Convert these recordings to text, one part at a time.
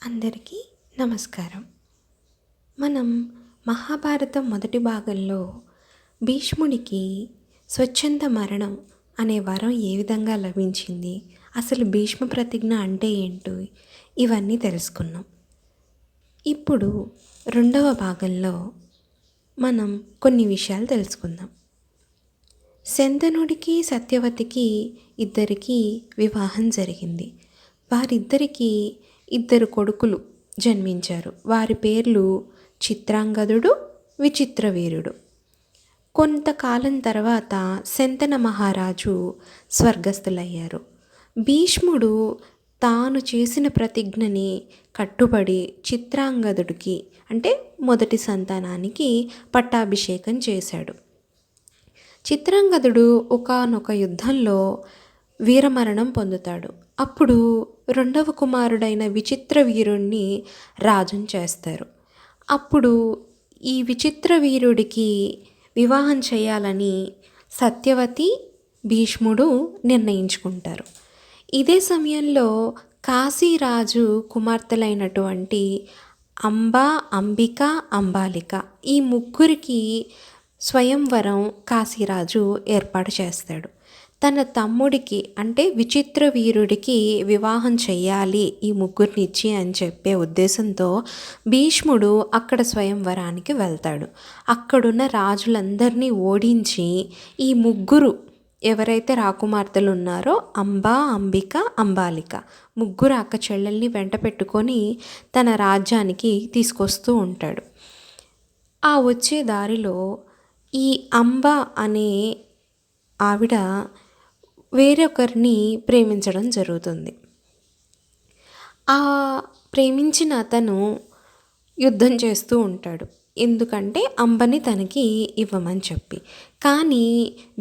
అందరికీ నమస్కారం. మనం మహాభారతం మొదటి భాగంలో భీష్ముడికి స్వచ్ఛంద మరణం అనే వరం ఏ విధంగా లభించింది, అసలు భీష్మ ప్రతిజ్ఞ అంటే ఏంటో ఇవన్నీ తెలుసుకున్నాం. ఇప్పుడు రెండవ భాగంలో మనం కొన్ని విషయాలు తెలుసుకుందాం. శంతనుడికి సత్యవతికి ఇద్దరికీ వివాహం జరిగింది. వారిద్దరికీ ఇద్దరు కొడుకులు జన్మించారు. వారి పేర్లు చిత్రాంగదుడు, విచిత్రవీరుడు. కొంతకాలం తర్వాత శంతన మహారాజు స్వర్గస్థులయ్యారు. భీష్ముడు తాను చేసిన ప్రతిజ్ఞని కట్టుబడి చిత్రాంగదుడికి అంటే మొదటి సంతానానికి పట్టాభిషేకం చేశాడు. చిత్రాంగదుడు ఒకానొక యుద్ధంలో వీరమరణం పొందుతాడు. అప్పుడు రెండవ కుమారుడైన విచిత్రవీరుణ్ణి రాజుని చేస్తారు. అప్పుడు ఈ విచిత్రవీరుడికి వివాహం చేయాలని సత్యవతి, భీష్ముడు నిర్ణయించుకుంటారు. ఇదే సమయంలో కాశీరాజు కుమార్తెలైనటువంటి అంబ, అంబిక, అంబాలిక ఈ ముగ్గురికి స్వయంవరం కాశీరాజు ఏర్పాటు చేస్తాడు. తన తమ్ముడికి అంటే విచిత్రవీరుడికి వివాహం చెయ్యాలి ఈ ముగ్గురినిచ్చి అని చెప్పే ఉద్దేశంతో భీష్ముడు అక్కడ స్వయంవరానికి వెళ్తాడు. అక్కడున్న రాజులందరినీ ఓడించి ఈ ముగ్గురు ఎవరైతే రాకుమార్తెలు ఉన్నారో అంబ, అంబిక, అంబాలిక ముగ్గురు అక్క చెల్లెల్ని వెంట పెట్టుకొని తన రాజ్యానికి తీసుకొస్తూ ఉంటాడు. ఆ వచ్చే దారిలో ఈ అంబ అనే ఆవిడ వేరొకరిని ప్రేమించడం జరుగుతుంది. ఆ ప్రేమించిన అతను యుద్ధం చేస్తూ ఉంటాడు, ఎందుకంటే అంబని తనకి ఇవ్వమని చెప్పి. కానీ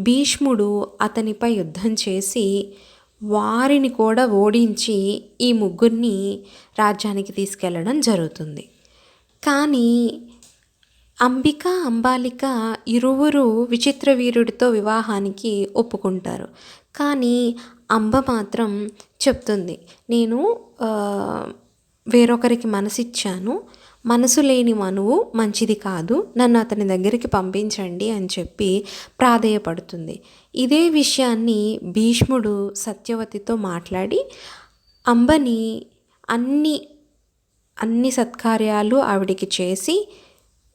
భీష్ముడు అతనిపై యుద్ధం చేసి వారిని కూడా ఓడించి ఈ ముగ్గురిని రాజ్యానికి తీసుకెళ్ళడం జరుగుతుంది. కానీ అంబిక, అంబాలిక ఇరువురు విచిత్రవీరుడితో వివాహానికి ఒప్పుకుంటారు. కానీ అంబ మాత్రం చెప్తుంది, నేను వేరొకరికి మనసిచ్చాను, మనసు లేని మనువు మంచిది కాదు, నన్ను అతని దగ్గరికి పంపించండి అని చెప్పి ప్రాధేయపడుతుంది. ఇదే విషయాన్ని భీష్ముడు సత్యవతితో మాట్లాడి అంబని అన్ని సత్కార్యాలు ఆవిడికి చేసి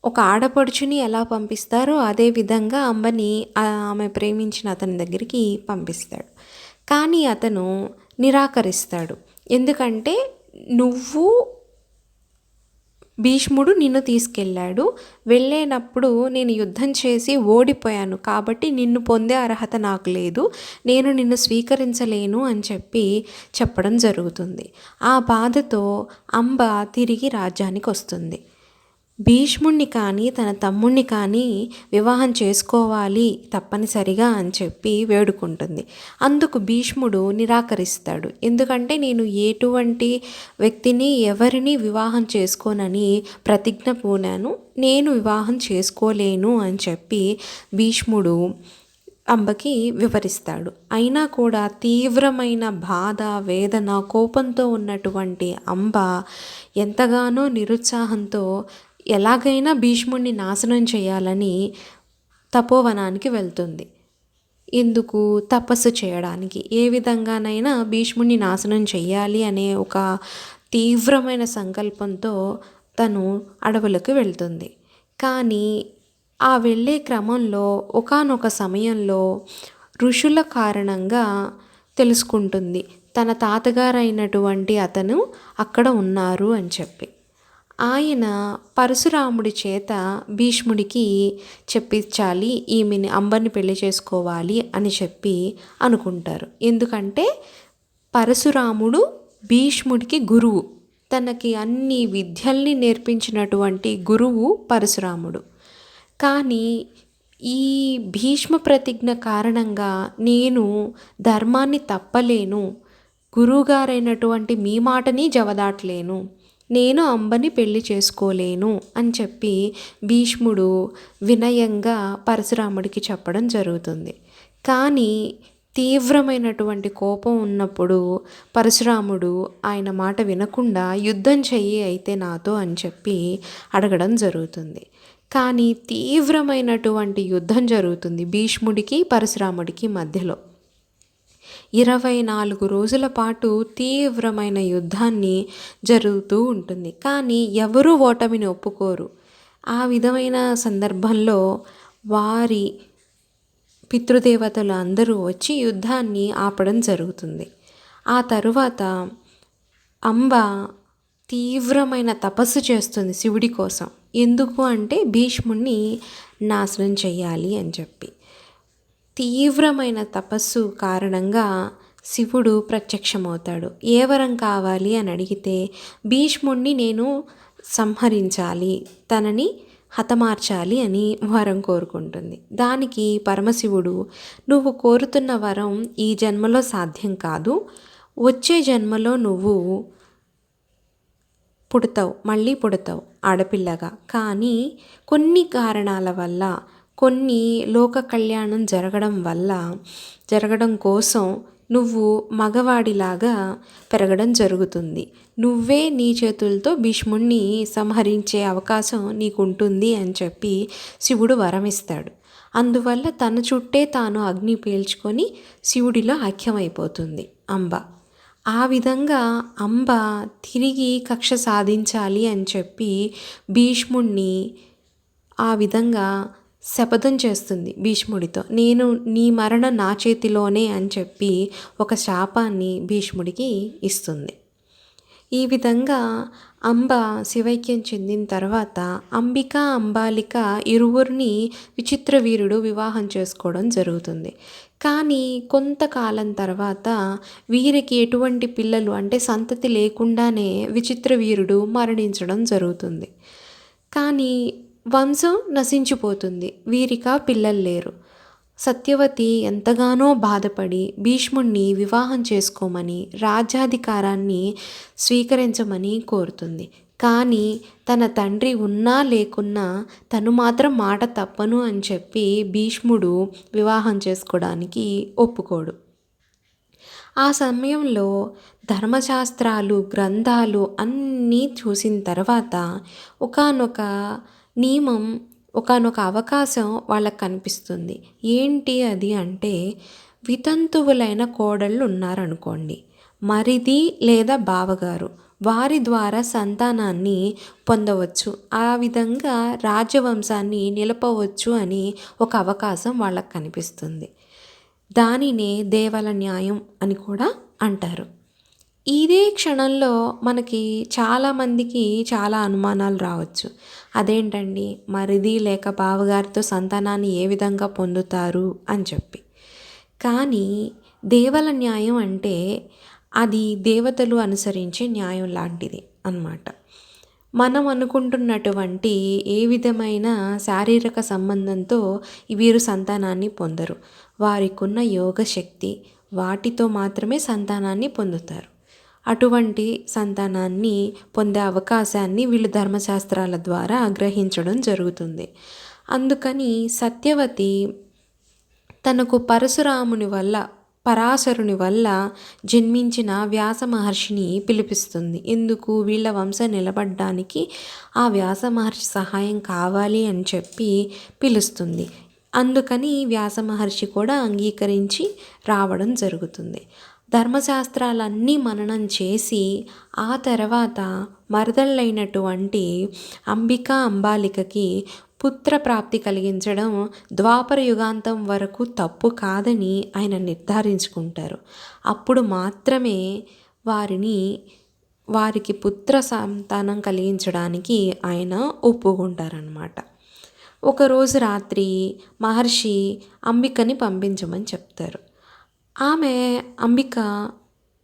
ఒక ఆడపడుచుని ఎలా పంపిస్తారో అదే విధంగా అంబని ఆమె ప్రేమించిన అతని దగ్గరికి పంపిస్తాడు. కానీ అతను నిరాకరిస్తాడు. ఎందుకంటే భీష్ముడు నిన్ను తీసుకెళ్ళాడు, వెళ్ళేటప్పుడు నేను యుద్ధం చేసి ఓడిపోయాను కాబట్టి నిన్ను పొందే అర్హత నాకు లేదు, నేను నిన్ను స్వీకరించలేను అని చెప్పడం జరుగుతుంది. ఆ బాధతో అంబ తిరిగి రాజ్యానికి వస్తుంది. భీష్ముణ్ణి కానీ తన తమ్ముణ్ణి కానీ వివాహం చేసుకోవాలి తప్పనిసరిగా అని చెప్పి వేడుకుంటుంది. అందుకు భీష్ముడు నిరాకరిస్తాడు. ఎందుకంటే నేను ఎటువంటి వ్యక్తిని ఎవరిని వివాహం చేసుకోనని ప్రతిజ్ఞ పూనాను, నేను వివాహం చేసుకోలేను అని చెప్పి భీష్ముడు అంబకి వివరిస్తాడు. అయినా కూడా తీవ్రమైన బాధ, వేదన, కోపంతో ఉన్నటువంటి అంబ ఎంతగానో నిరుత్సాహంతో ఎలాగైనా భీష్ముడిని నాశనం చేయాలని తపోవనానికి వెళ్తుంది. ఎందుకు? తపస్సు చేయడానికి. ఏ విధంగానైనా భీష్ముడిని నాశనం చెయ్యాలి అనే ఒక తీవ్రమైన సంకల్పంతో తను అడవులకు వెళ్తుంది. కానీ ఆ వెళ్ళే క్రమంలో ఒకానొక సమయంలో ఋషుల కారణంగా తెలుసుకుంటుంది తన తాతగారైనటువంటి అతను అక్కడ ఉన్నారు అని చెప్పి. ఆయన పరశురాముడి చేత భీష్ముడికి చెప్పించాలి, ఈమెని అంబని పెళ్లి చేసుకోవాలి అని చెప్పి అనుకుంటారు. ఎందుకంటే పరశురాముడు భీష్ముడికి గురువు, తనకి అన్ని విద్యల్ని నేర్పించినటువంటి గురువు పరశురాముడు. కానీ ఈ భీష్మ ప్రతిజ్ఞ కారణంగా నేను ధర్మాన్ని తప్పలేను, గురువుగారైనటువంటి మీ మాటని జవదాట్లేను, నేను అంబని పెళ్లి చేసుకోలేను అని చెప్పి భీష్ముడు వినయంగా పరశురాముడికి చెప్పడం జరుగుతుంది. కానీ తీవ్రమైనటువంటి కోపం ఉన్నప్పుడు పరశురాముడు ఆయన మాట వినకుండా యుద్ధం చెయ్యి అయితే నాతో అని చెప్పి అడగడం జరుగుతుంది. కానీ తీవ్రమైనటువంటి యుద్ధం జరుగుతుంది భీష్ముడికి పరశురాముడికి మధ్యలో. 24 రోజుల పాటు తీవ్రమైన యుద్ధాన్ని జరుగుతూ ఉంటుంది. కానీ ఎవరూ ఓటమిని ఒప్పుకోరు. ఆ విధమైన సందర్భంలో వారి పితృదేవతలు అందరూ వచ్చి యుద్ధాన్ని ఆపడం జరుగుతుంది. ఆ తరువాత అంబ తీవ్రమైన తపస్సు చేస్తుంది శివుడి కోసం. ఎందుకు అంటే భీష్ముడిని నాశనం చెయ్యాలి అని చెప్పి. తీవ్రమైన తపస్సు కారణంగా శివుడు ప్రత్యక్షమవుతాడు. ఏ వరం కావాలి అని అడిగితే భీష్ముడిని నేను సంహరించాలి, తనని హతమార్చాలి అని వరం కోరుకుంటుంది. దానికి పరమశివుడు నువ్వు కోరుతున్న వరం ఈ జన్మలో సాధ్యం కాదు, వచ్చే జన్మలో నువ్వు పుడతావు, మళ్ళీ పుడతావు ఆడపిల్లగా. కానీ కొన్ని కారణాల వల్ల, కొన్ని లోక కళ్యాణం జరగడం కోసం నువ్వు మగవాడిలాగా పెరగడం జరుగుతుంది. నువ్వే నీ చేతులతో భీష్ముడిని సంహరించే అవకాశం నీకుంటుంది అని చెప్పి శివుడు వరమిస్తాడు. అందువల్ల తన చుట్టే తాను అగ్ని పీల్చుకొని శివుడిలో ఐక్యమైపోతుంది అంబ. ఆ విధంగా అంబ తిరిగి కక్ష సాధించాలి అని చెప్పి భీష్ముడిని ఆ విధంగా శపథం చేస్తుంది భీష్ముడితో. నేను నీ మరణం నా చేతిలోనే అని చెప్పి ఒక శాపాన్ని భీష్ముడికి ఇస్తుంది. ఈ విధంగా అంబ శివైక్యం చెందిన తర్వాత అంబిక అంబాలిక ఇరువురిని విచిత్రవీరుడు వివాహం చేసుకోవడం జరుగుతుంది. కానీ కొంతకాలం తర్వాత వీరికి ఎటువంటి పిల్లలు అంటే సంతతి లేకుండానే విచిత్రవీరుడు మరణించడం జరుగుతుంది. కానీ వంశం నశించిపోతుంది, వీరికా పిల్లలు లేరు. సత్యవతి ఎంతగానో బాధపడి భీష్ముడిని వివాహం చేసుకోమని, రాజ్యాధికారాన్ని స్వీకరించమని కోరుతుంది. కానీ తన తండ్రి ఉన్నా లేకున్నా తను మాత్రం మాట తప్పను అని చెప్పి భీష్ముడు వివాహం చేసుకోవడానికి ఒప్పుకోడు. ఆ సమయంలో ధర్మశాస్త్రాలు, గ్రంథాలు అన్నీ చూసిన తర్వాత ఒకానొక నియమం, ఒకానొక అవకాశం వాళ్ళకు కనిపిస్తుంది. ఏంటి అది అంటే, వితంతువులైన కోడళ్ళు ఉన్నారనుకోండి, మరిది లేదా బావగారు, వారి ద్వారా సంతానాన్ని పొందవచ్చు, ఆ విధంగా రాజవంశాన్ని నిలపవచ్చు అని ఒక అవకాశం వాళ్ళకు కనిపిస్తుంది. దానినే దేవల న్యాయం అని కూడా అంటారు. ఇదే క్షణంలో మనకి చాలామందికి చాలా అనుమానాలు రావచ్చు. అదేంటండి, మరిది లేక బావగారితో సంతానాన్ని ఏ విధంగా పొందుతారు అని చెప్పి. కానీ దేవల న్యాయం అంటే అది దేవతలు అనుసరించే న్యాయం లాంటిది అన్నమాట. మనం అనుకుంటున్నటువంటి ఏ విధమైన శారీరక సంబంధంతో వీరు సంతానాన్ని పొందరు. వారికున్న యోగశక్తి వాటితో మాత్రమే సంతానాన్ని పొందుతారు. అటువంటి సంతానాన్ని పొందే అవకాశాన్ని వీళ్ళు ధర్మశాస్త్రాల ద్వారా గ్రహించడం జరుగుతుంది. అందుకని సత్యవతి తనకు పరాశరుని వల్ల జన్మించిన వ్యాస మహర్షిని పిలిపిస్తుంది. ఎందుకు? వీళ్ళ వంశం నిలబడడానికి ఆ వ్యాస మహర్షి సహాయం కావాలి అని చెప్పి పిలుస్తుంది. అందుకని వ్యాస మహర్షి కూడా అంగీకరించి రావడం జరుగుతుంది. ధర్మశాస్త్రాలన్నీ మననం చేసి ఆ తర్వాత మరదళ్ళైనటువంటి అంబిక అంబాలికకి పుత్రప్రాప్తి కలిగించడం ద్వాపర యుగాంతం వరకు తప్పు కాదని ఆయన నిర్ధారించుకుంటారు. అప్పుడు మాత్రమే వారికి పుత్ర సంతానం కలిగించడానికి ఆయన ఒప్పుకుంటారనమాట. ఒకరోజు రాత్రి మహర్షి అంబికని పంపించమని చెప్తారు. అంబిక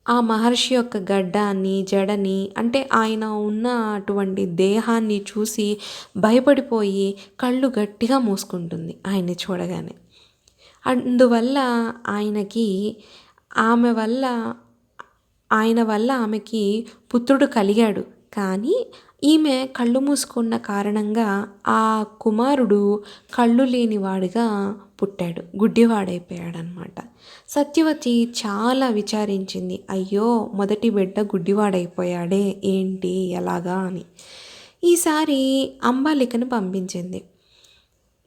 ఆ మహర్షి యొక్క గడ్డాన్ని, జడని, అంటే ఆయన ఉన్న అటువంటి దేహాన్ని చూసి భయపడిపోయి కళ్ళు గట్టిగా మూసుకుంటుంది ఆయన్ని చూడగానే. అందువల్ల ఆయన వల్ల ఆమెకి పుత్రుడు కలిగాడు. కానీ ఈమె కళ్ళు మూసుకున్న కారణంగా ఆ కుమారుడు కళ్ళు లేనివాడుగా పుట్టాడు, గుడ్డివాడైపోయాడనమాట. సత్యవతి చాలా విచారించింది. అయ్యో, మొదటి బిడ్డ గుడ్డివాడైపోయాడే, ఏంటి ఎలాగా అని. ఈసారి అంబాలికను పంపించింది.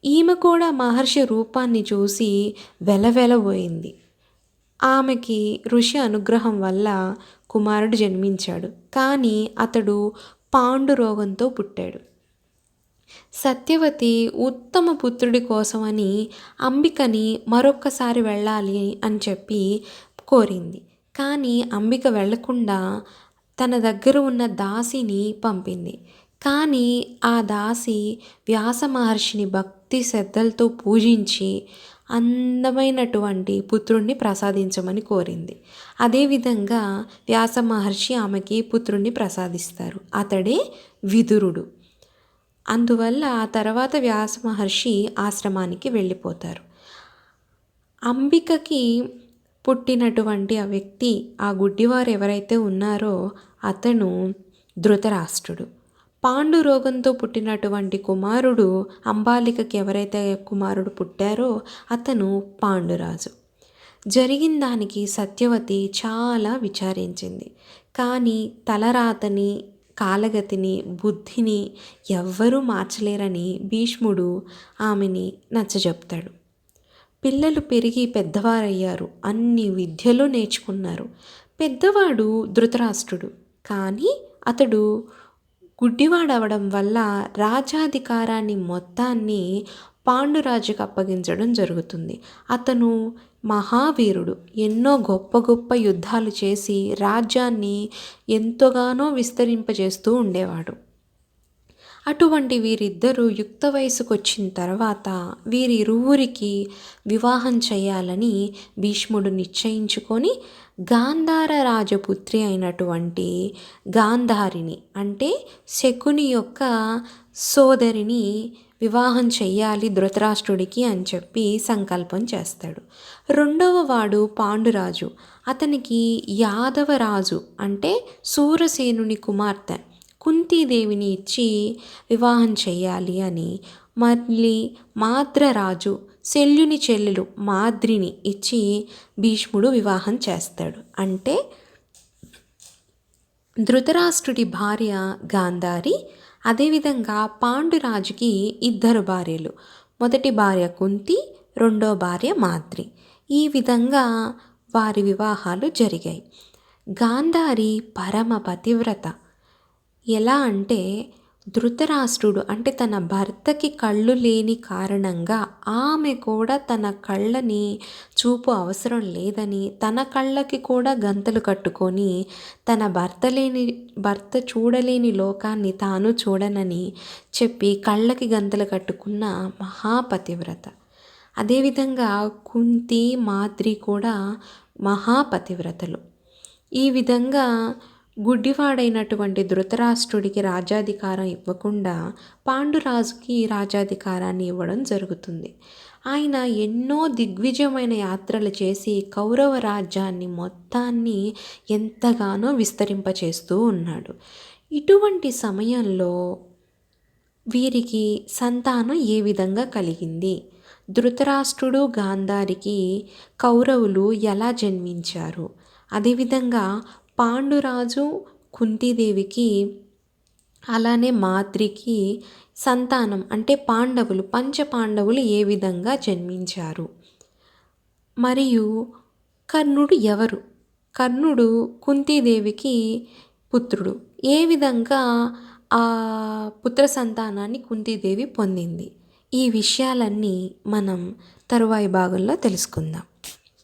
ఈమె కూడా మహర్షి రూపాన్ని చూసి వెలవెలబోయింది. ఆమెకి ఋషి అనుగ్రహం వల్ల కుమారుడు జన్మించాడు. కానీ అతడు పాండురోగంతో పుట్టాడు. సత్యవతి ఉత్తమ పుత్రుడి కోసమని అంబికని మరొక్కసారి వెళ్ళాలి అని చెప్పి కోరింది. కానీ అంబిక వెళ్ళకుండా తన దగ్గర ఉన్న దాసిని పంపింది. కానీ ఆ దాసి వ్యాస మహర్షిని భక్తి శ్రద్ధలతో పూజించి అందమైనటువంటి పుత్రుణ్ణి ప్రసాదించమని కోరింది. అదేవిధంగా వ్యాస మహర్షి ఆమెకి పుత్రుణ్ణి ప్రసాదిస్తారు. అతడే విదురుడు. అందువల్ల ఆ తర్వాత వ్యాస మహర్షి ఆశ్రమానికి వెళ్ళిపోతారు. అంబికకి పుట్టినటువంటి ఆ వ్యక్తి, ఆ గుడ్డివారు ఎవరైతే ఉన్నారో అతను ధృతరాష్ట్రుడు. పాండు రోగంతో పుట్టినటువంటి కుమారుడు, అంబాలికకి ఎవరైతే కుమారుడు పుట్టారో అతను పాండురాజు. జరిగిన దానికి సత్యవతి చాలా విచారించింది. కానీ తలరాతని, కాలగతిని, బుద్ధిని ఎవ్వరూ మార్చలేరని భీష్ముడు ఆమెని నచ్చజెప్తాడు. పిల్లలు పెరిగి పెద్దవారయ్యారు, అన్ని విద్యలు నేర్చుకున్నారు. పెద్దవాడు ధృతరాష్ట్రుడు. కానీ అతడు గుడ్డివాడవడం వల్ల రాజ్యాధికారాన్ని మొత్తాన్ని పాండురాజుకు అప్పగించడం జరుగుతుంది. అతను మహావీరుడు. ఎన్నో గొప్ప గొప్ప యుద్ధాలు చేసి రాజ్యాన్ని ఎంతగానో విస్తరింపజేస్తూ ఉండేవాడు. అటువంటి వీరిద్దరూ యుక్త వయసుకు వచ్చిన తర్వాత వీరిరువురికి వివాహం చేయాలని భీష్ముడు నిశ్చయించుకొని గాంధార రాజపుత్రి అయినటువంటి గాంధారిని, అంటే శకుని యొక్క సోదరిని వివాహం చెయ్యాలి ధృతరాష్ట్రుడికి అని చెప్పి సంకల్పం చేస్తాడు. రెండవ వాడు పాండురాజు. అతనికి యాదవరాజు అంటే సూరసేనుని కుమార్తె కుంతీదేవిని ఇచ్చి వివాహం చెయ్యాలి అని, మళ్ళీ మాద్రరాజు శల్యుని చెల్లెలు మాద్రిని ఇచ్చి భీష్ముడు వివాహం చేస్తాడు. అంటే ధృతరాష్ట్రుడి భార్య గాంధారి. అదేవిధంగా పాండురాజుకి ఇద్దరు భార్యలు. మొదటి భార్య కుంతి, రెండో భార్య మాద్రి. ఈ విధంగా వారి వివాహాలు జరిగాయి. గాంధారి పరమ పతివ్రత. ఎలా అంటే ధృతరాష్ట్రుడు అంటే తన భర్తకి కళ్ళు లేని కారణంగా ఆమె కూడా తన కళ్ళని చూపు అవసరం లేదని తన కళ్ళకి కూడా గంతలు కట్టుకొని తన భర్త చూడలేని లోకాన్ని తాను చూడనని చెప్పి కళ్ళకి గంతలు కట్టుకున్న మహాపతివ్రత. అదేవిధంగా కుంతి, మాద్రి కూడా మహాపతివ్రతలు. ఈ విధంగా గుడ్డివాడైనటువంటి ధృతరాష్ట్రుడికి రాజ్యాధికారం ఇవ్వకుండా పాండురాజుకి రాజ్యాధికారాన్ని ఇవ్వడం జరుగుతుంది. ఆయన ఎన్నో దిగ్విజయమైన యాత్రలు చేసి కౌరవ రాజ్యాన్ని మొత్తాన్ని ఎంతగానో విస్తరింపచేస్తూ ఉన్నాడు. ఇటువంటి సమయంలో వీరికి సంతానం ఏ విధంగా కలిగింది? ధృతరాష్ట్రుడు, గాంధారికి కౌరవులు ఎలా జన్మించారు? అదేవిధంగా పాండురాజు, కుంతీదేవికి అలానే మాద్రికి సంతానం అంటే పాండవులు, పంచపాండవులు ఏ విధంగా జన్మించారు? మరియు కర్ణుడు ఎవరు? కర్ణుడు కుంతీదేవికి పుత్రుడు. ఏ విధంగా ఆ పుత్ర సంతానాన్ని కుంతీదేవి పొందింది? ఈ విషయాలన్నీ మనం తరువాయి భాగంలో తెలుసుకుందాం.